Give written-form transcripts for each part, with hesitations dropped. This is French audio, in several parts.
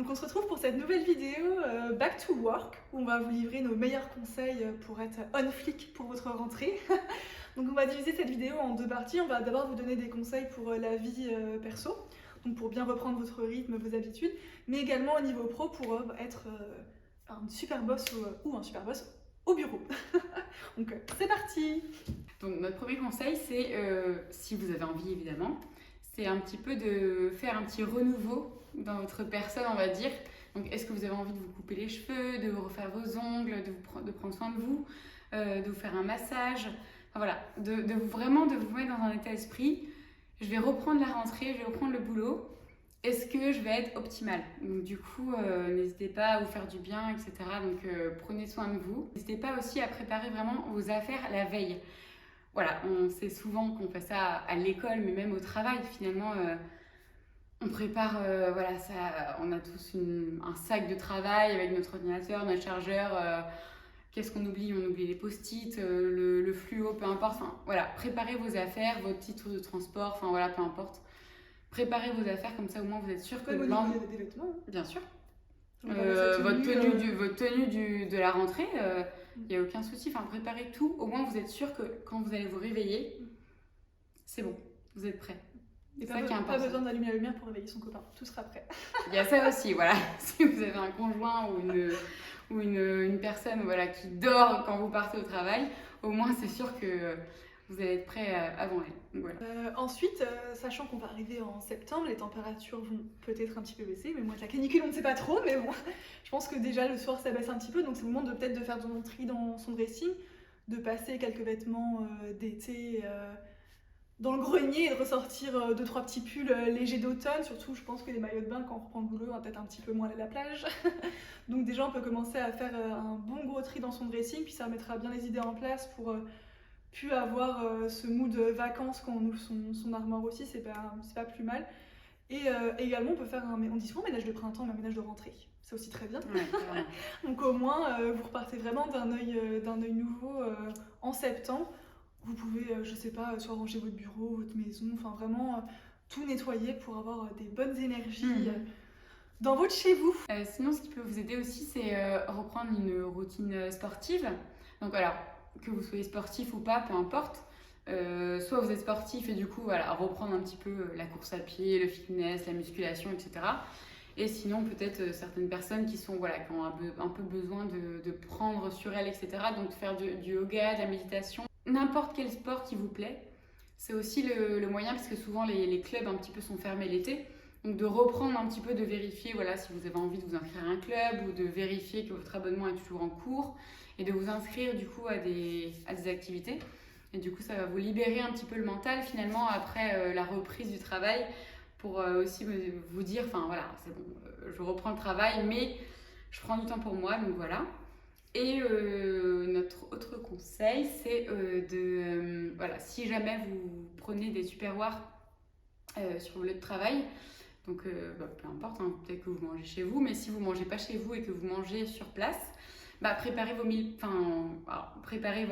Donc on se retrouve pour cette nouvelle vidéo Back to Work où on va vous livrer nos meilleurs conseils pour être on flic pour votre rentrée. Donc on va diviser cette vidéo en deux parties. On va d'abord vous donner des conseils pour la vie perso, donc pour bien reprendre votre rythme, vos habitudes, mais également au niveau pro pour être un super boss ou un super boss au bureau. Donc c'est parti. Donc notre premier conseil, c'est, si vous avez envie évidemment, c'est un petit peu de faire un petit renouveau dans votre personne, on va dire. Donc est-ce que vous avez envie de vous couper les cheveux, de refaire vos ongles, de prendre soin de vous, de vous faire un massage, enfin, voilà, vraiment de vous mettre dans un état d'esprit. Je vais reprendre la rentrée, je vais reprendre le boulot. Est-ce que je vais être optimale? Donc du coup, n'hésitez pas à vous faire du bien, etc. Donc prenez soin de vous. N'hésitez pas aussi à préparer vraiment vos affaires la veille. Voilà, on sait souvent qu'on fait ça à l'école, mais même au travail, finalement, on prépare, voilà, ça, on a tous un sac de travail avec notre ordinateur, notre chargeur. Qu'est-ce qu'on oublie? On oublie les post-it, le fluo, peu importe. Enfin, voilà, préparez vos affaires, votre titre de transport, enfin voilà, peu importe. Préparez vos affaires, comme ça au moins vous êtes sûr que Même au niveau des vêtements. Bien sûr. Votre tenue de la rentrée, il n'y a aucun souci. Enfin, préparez tout. Au moins, vous êtes sûr que quand vous allez vous réveiller, c'est bon, vous êtes prêt. Et pas besoin d'allumer la lumière pour réveiller son copain. Tout sera prêt. Il y a ça aussi, voilà. Si vous avez un conjoint ou une personne voilà, qui dort quand vous partez au travail, au moins, c'est sûr que vous allez être prêt avant elle. Voilà. Ensuite, sachant qu'on va arriver en septembre, les températures vont peut-être un petit peu baisser, mais moi avec la canicule on ne sait pas trop, mais bon, je pense que déjà le soir ça baisse un petit peu, donc c'est le moment de peut-être de faire son tri dans son dressing, de passer quelques vêtements d'été dans le grenier et de ressortir 2-3 petits pulls légers d'automne, surtout je pense que les maillots de bain quand on reprend le boulot on va peut-être un petit peu moins aller à la plage. Donc déjà on peut commencer à faire un bon gros tri dans son dressing, puis ça mettra bien les idées en place pour puis avoir ce mood vacances quand on ouvre son armoire aussi, c'est pas plus mal. Et également, on peut faire on dit souvent ménage de printemps, mais un ménage de rentrée. C'est aussi très bien. Ouais, Donc au moins, vous repartez vraiment d'un œil nouveau en septembre. Vous pouvez, je sais pas, soit ranger votre bureau, votre maison, enfin vraiment tout nettoyer pour avoir des bonnes énergies dans votre chez vous. Sinon, ce qui peut vous aider aussi, c'est reprendre une routine sportive. Donc alors, que vous soyez sportif ou pas, peu importe. Soit vous êtes sportif et du coup, voilà, reprendre un petit peu la course à pied, le fitness, la musculation, etc. Et sinon, peut-être certaines personnes qui ont un peu besoin de prendre sur elles, etc. Donc faire du yoga, de la méditation, n'importe quel sport qui vous plaît. C'est aussi le moyen, parce que souvent les clubs un petit peu sont fermés l'été. Donc de reprendre un petit peu, de vérifier voilà, si vous avez envie de vous inscrire à un club ou de vérifier que votre abonnement est toujours en cours et de vous inscrire du coup à des activités. Et du coup, ça va vous libérer un petit peu le mental finalement après la reprise du travail pour aussi vous dire, enfin voilà, c'est bon, je reprends le travail, mais je prends du temps pour moi, donc voilà. Et notre autre conseil, c'est voilà, si jamais vous prenez des Tupperware sur le lieu de travail, donc peu importe, hein, peut-être que vous mangez chez vous, mais si vous ne mangez pas chez vous et que vous mangez sur place, préparez préparez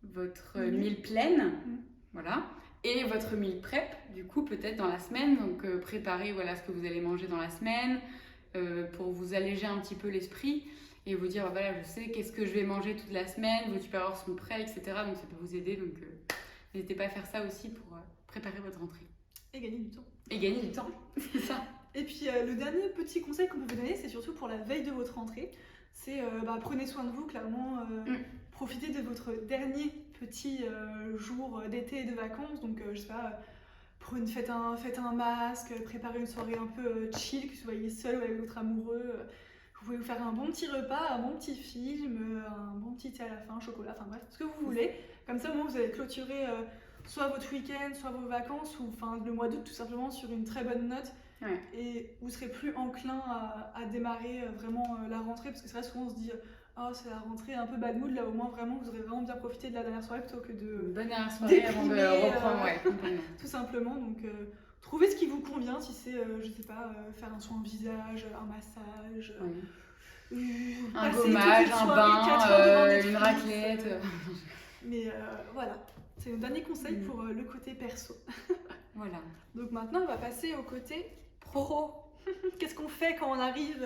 votre meal pleine, voilà, et votre meal prep, du coup, peut-être dans la semaine. Donc, préparez voilà, ce que vous allez manger dans la semaine pour vous alléger un petit peu l'esprit et vous dire, voilà, je sais qu'est-ce que je vais manger toute la semaine, vos Tupperware sont prêts, etc. Donc, ça peut vous aider. Donc, n'hésitez pas à faire ça aussi pour préparer votre rentrée. Et gagner du temps. Et gagner du temps, c'est ça. Et puis, le dernier petit conseil qu'on peut vous donner, c'est surtout pour la veille de votre rentrée. C'est prenez soin de vous, clairement. Profitez de votre dernier petit jour d'été et de vacances. Donc, je sais pas, faites un masque, préparez une soirée un peu chill, que vous soyez seul ou avec votre amoureux. Vous pouvez vous faire un bon petit repas, un bon petit film, un bon petit thé à la fin, chocolat, enfin bref, ce que vous voulez. Comme ça, au moins, vous allez clôturer soit votre week-end, soit vos vacances, ou le mois d'août, tout simplement, sur une très bonne note. Ouais. Et vous serez plus enclin à démarrer vraiment la rentrée, parce que c'est vrai, souvent on se dit oh c'est la rentrée un peu bad mood, là au moins vraiment vous aurez vraiment bien profité de la dernière soirée plutôt que de une bonne dernière soirée avant de reprendre, tout simplement. Donc trouvez ce qui vous convient, si c'est je sais pas, faire un soin au visage, un massage, un gommage, un bain, une raclette. Mais voilà, c'est le dernier conseil pour le côté perso. Voilà. Donc maintenant on va passer au côté pro. Qu'est-ce qu'on fait quand on arrive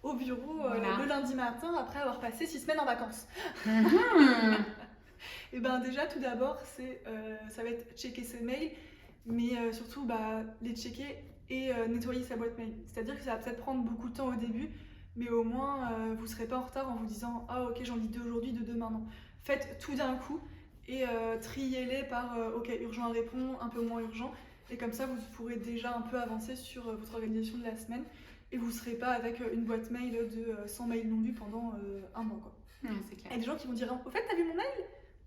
au bureau Voilà. le lundi matin après avoir passé 6 semaines en vacances? Et ben déjà, tout d'abord, ça va être checker ses mails, mais surtout les checker et nettoyer sa boîte mail. C'est-à-dire que ça va peut-être prendre beaucoup de temps au début, mais au moins vous ne serez pas en retard en vous disant ah ok j'en lis 2 aujourd'hui, 2 demain. Non. Faites tout d'un coup et triez-les par ok urgent à répondre, un peu moins urgent. Et comme ça, vous pourrez déjà un peu avancer sur votre organisation de la semaine et vous ne serez pas avec une boîte mail de 100 mails non lus pendant un mois. Quoi. C'est clair. Et des gens qui vont dire au fait, t'as vu mon mail?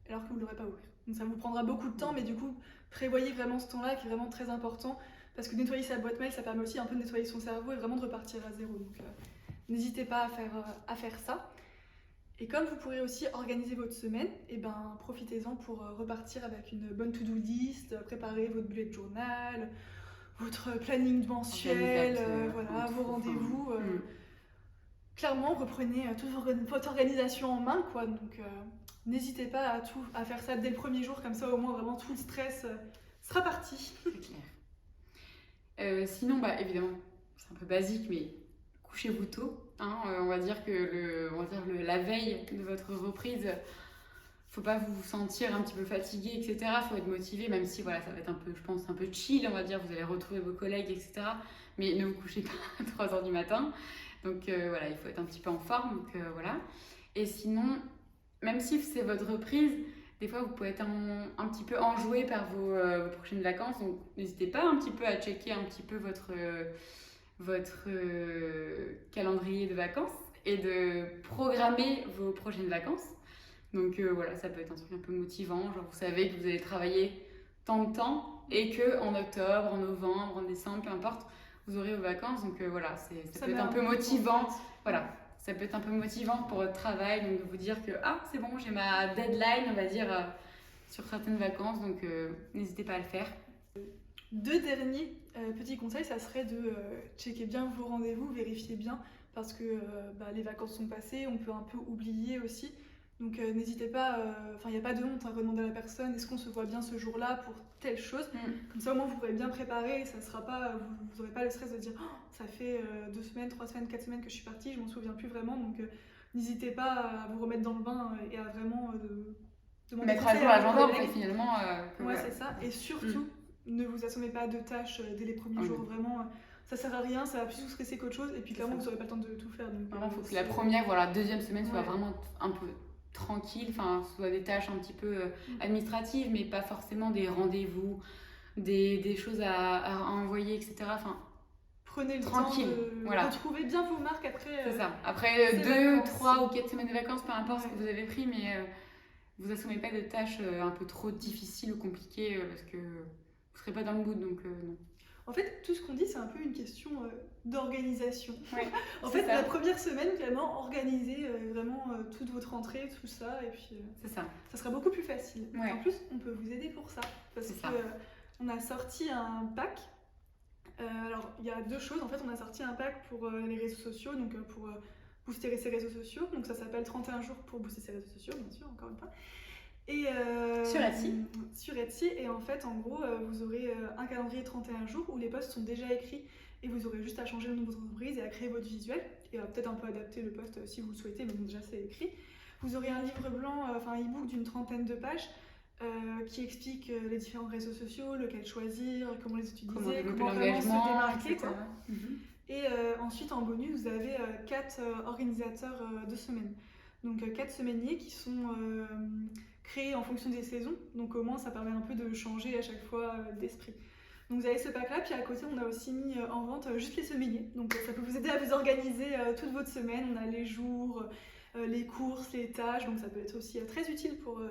Alors que vous ne l'aurez pas ouvert. Donc ça vous prendra beaucoup de temps, mais du coup, prévoyez vraiment ce temps-là qui est vraiment très important parce que nettoyer sa boîte mail, ça permet aussi un peu de nettoyer son cerveau et vraiment de repartir à zéro. Donc n'hésitez pas à faire ça. Et comme vous pourrez aussi organiser votre semaine, et ben profitez-en pour repartir avec une bonne to-do list, préparer votre bullet journal, votre planning mensuel, voilà, vos rendez-vous. Clairement, reprenez toute votre organisation en main, quoi. Donc n'hésitez pas à faire ça dès le premier jour, comme ça au moins vraiment tout le stress sera parti. C'est clair. Sinon, évidemment, c'est un peu basique, mais couchez-vous tôt. Hein, on va dire que la veille de votre reprise, faut pas vous sentir un petit peu fatigué, etc. Faut être motivé, même si voilà, ça va être un peu, je pense, un peu chill, on va dire, vous allez retrouver vos collègues, etc. Mais ne vous couchez pas à 3h du matin. Donc voilà, il faut être un petit peu en forme. Donc voilà. Et sinon, même si c'est votre reprise, des fois vous pouvez être un petit peu enjoué par vos prochaines vacances. Donc n'hésitez pas un petit peu à checker un petit peu votre calendrier de vacances et de programmer vos prochaines vacances. Donc voilà, ça peut être un truc un peu motivant. Genre vous savez que vous allez travailler tant de temps et qu'en octobre, en novembre, en décembre, peu importe, vous aurez vos vacances. Donc voilà, ça peut être un peu motivant. Voilà, ça peut être un peu motivant pour votre travail. Donc de vous dire que c'est bon, j'ai ma deadline, on va dire, sur certaines vacances. Donc n'hésitez pas à le faire. 2 derniers petits conseils, ça serait de checker bien vos rendez-vous, vérifier bien, parce que les vacances sont passées, on peut un peu oublier aussi. Donc n'hésitez pas, il n'y a pas de honte à redemander à la personne est-ce qu'on se voit bien ce jour-là pour telle chose. Comme ça au moins vous pourrez bien préparer et ça sera pas, vous n'aurez pas le stress de dire ça fait 2 semaines, 3 semaines, 4 semaines que je suis partie, je m'en souviens plus vraiment. Donc n'hésitez pas à vous remettre dans le bain et à vraiment demander mettre à jour l'agenda en fait finalement. Ouais, c'est ça. Et surtout, ne vous assommez pas de tâches dès les premiers jours. Vraiment, ça sert à rien, ça va plus vous stresser qu'autre chose. Et puis clairement, vous n'aurez pas le temps de tout faire. Donc, vraiment, il faut que la première, deuxième semaine soit vraiment un peu tranquille, enfin, soit des tâches un petit peu administratives, mais pas forcément des rendez-vous, des choses à envoyer, etc. Enfin, prenez le tranquille, temps de retrouver bien vos marques après. C'est ça. Après 2, 3 ou 4 semaines de vacances, peu importe ce que vous avez pris, mais vous assommez pas de tâches un peu trop difficiles ou compliquées parce que vous serez pas dans le mood, donc non. En fait, tout ce qu'on dit, c'est un peu une question d'organisation. Ouais, en fait, la première semaine, vraiment, organisez vraiment toute votre rentrée, tout ça, et puis c'est ça. Ça sera beaucoup plus facile. Ouais. En plus, on peut vous aider pour ça, parce que on a sorti un pack. Alors, il y a 2 choses. En fait, on a sorti un pack pour les réseaux sociaux, donc pour booster ses réseaux sociaux. Donc, ça s'appelle 31 jours pour booster ses réseaux sociaux, bien sûr, encore une fois. Et sur Etsy, et en fait en gros vous aurez un calendrier 31 jours où les posts sont déjà écrits et vous aurez juste à changer le nom de votre entreprise et à créer votre visuel et peut-être un peu adapter le post si vous le souhaitez, mais bon, déjà c'est écrit. Vous aurez un livre blanc, un e-book d'une 30aine de pages qui explique les différents réseaux sociaux, lequel choisir, comment les utiliser, comment vraiment se démarquer, quoi. Et ensuite en bonus vous avez 4 organisateurs de semaine, donc 4 semainiers qui sont créés en fonction des saisons, donc au moins ça permet un peu de changer à chaque fois d'esprit. Donc vous avez ce pack là, puis à côté on a aussi mis en vente juste les semainiers, donc ça peut vous aider à vous organiser toute votre semaine. On a les jours, les courses, les tâches, donc ça peut être aussi très utile pour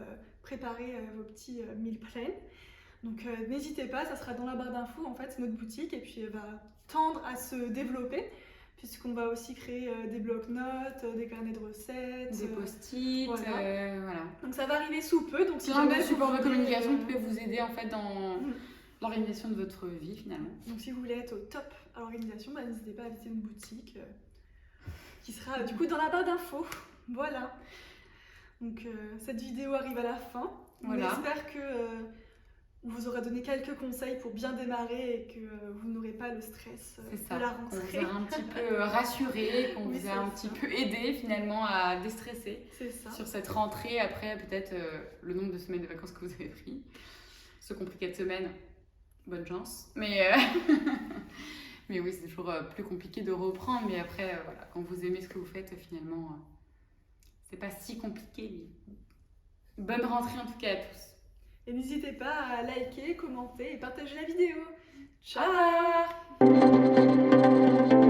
préparer vos petits meal plans. Donc n'hésitez pas, ça sera dans la barre d'infos en fait, c'est notre boutique et puis elle va tendre à se développer, puisqu'on va aussi créer des blocs-notes, des carnets de recettes, des post-it, voilà. Donc ça va arriver sous peu. Donc plein de supports de communication qui peuvent vous aider en fait dans l'organisation de votre vie finalement. Donc si vous voulez être au top à l'organisation, n'hésitez pas à visiter une boutique qui sera du coup dans la barre d'infos. Voilà. Donc cette vidéo arrive à la fin. On espère que on vous aura donné quelques conseils pour bien démarrer et que vous n'aurez pas le stress C'est de la ça, qu'on rentrée. vous a un petit peu rassuré, qu'on Oui, vous a c'est un ça. petit peu aidé finalement à déstresser C'est ça. sur cette rentrée. Après, peut-être le nombre de semaines de vacances que vous avez pris. Ce compliqué de semaine, bonne chance. Mais oui, c'est toujours plus compliqué de reprendre. Mais après, voilà, quand vous aimez ce que vous faites, finalement, c'est pas si compliqué. Bonne rentrée en tout cas à tous. Et n'hésitez pas à liker, commenter et partager la vidéo. Ciao! Ciao.